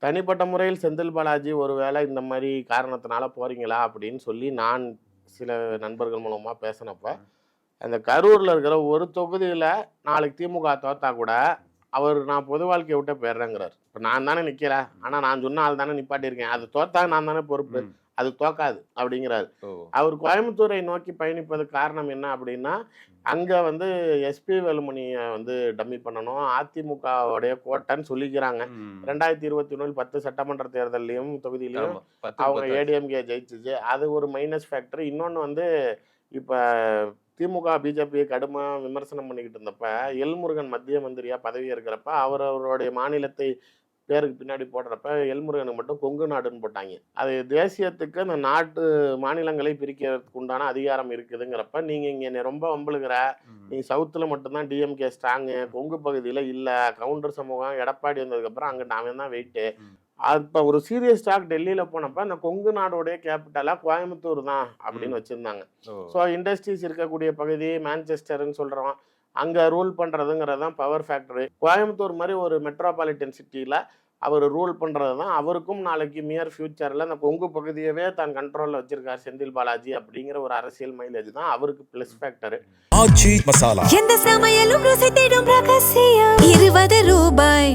தனிப்பட்ட முறையில் செந்தில் பாலாஜி ஒருவேளை இந்த மாரி காரணத்தினால போறீங்களா? அப்படின்னு சொல்லி நான் சில நண்பர்கள் மூலமா பேசினப்ப, அந்த கரூர்ல இருக்கிற ஒரு தொகுதியில நாளைக்கு திமுக தோத்தா கூட, அவரு நான் பொது வாழ்க்கைய விட்டே போயிடுறேங்கிறாரு. இப்ப நான் தானே நிக்கிறேன். ஆனா நான் சொன்ன ஆள் தானே நிப்பாட்டியிருக்கேன். அது தோத்தா நான் தானே பொறுப்பு. ம். அது தோக்காது அப்படிங்கிறாரு. ஓ! அவர் கோயம்புத்தூரை நோக்கி பயணிப்பதற்கு காரணம் என்ன அப்படின்னா, அங்க வந்து எஸ்பி வேலுமணிய வந்து டம்மி பண்ணணும். அதிமுகவுடைய கோட்டன்னு சொல்லிக்கிறாங்க. ம். 2021 10 சட்டமன்ற தேர்தல்லயும், தொகுதியிலயும் ஆமா. 10க்கு அவங்க 10 ஆச்சு. ஏடிஎம்கே ஜெயிச்சுச்சு. அது ஒரு மைனஸ் ஃபேக்டர். இன்னொன்னு வந்து இப்ப திமுக, பிஜேபியை கடுமையா விமர்சனம் பண்ணிக்கிட்டு இருந்தப்ப, எல்முருகன் மத்திய மந்திரியா பதவி ஏற்கிறப்ப, அவருடைய மாநிலத்தை பேருக்கு பின்னாடி போடுறப்ப, எல்முருகனுக்கு மட்டும் கொங்கு நாடுன்னு போட்டாங்க. அது தேசியத்துக்கு அந்த நாட்டு மாநிலங்களை பிரிக்கிறதுக்கு உண்டான அதிகாரம் இருக்குதுங்கிறப்ப, நீங்க இங்க என்னை ரொம்ப வம்பிழுக்கிற. ம். நீ சவுத்துல மட்டும் தான் டிஎம்கே ஸ்ட்ராங்கு. கொங்கு பகுதியில இல்ல. கவுண்டர் சமூகம் எடப்பாடி வந்ததுக்கப்புறம் அங்கிட்டு அவன் தான் வெயிட்டு. ம். அப்ப ஒரு சீரியஸ் டாக் டெல்லியில போனப்ப, அந்த கொங்கு நாடோடைய கேபிட்டலா கோயம்புத்தூர் தான் ம். அப்படின்னு வச்சிருந்தாங்க. ஓ! ஸோ இண்டஸ்ட்ரீஸ் இருக்கக்கூடிய பகுதி மான்செஸ்டர்ன்னு சொல்றோம். அங்க ரூல் பண்றதுங்கிறது தான் பவர் ஃபேக்டரி. கோயம்புத்தூர் மாரி ஒரு மெட்ரோபாலிட்டன் சிட்டில அவர் ரூல் பண்றது தான் அவருக்கும் நாளைக்கு நியர் ஃபியூச்சர்ல அந்த கொங்கு பகுதியவே தன் கண்ட்ரோல்ல வச்சிருக்கார் செந்தில் பாலாஜி அப்படிங்கிற ஒரு அரசியல் மைலேஜ் தான் அவருக்கு பிளஸ் ஃபேக்டர். ஆச்சி மசாலா. எந்த சமையலும் ருசி தேடும் ரகசியம் 20 ரூபாய்.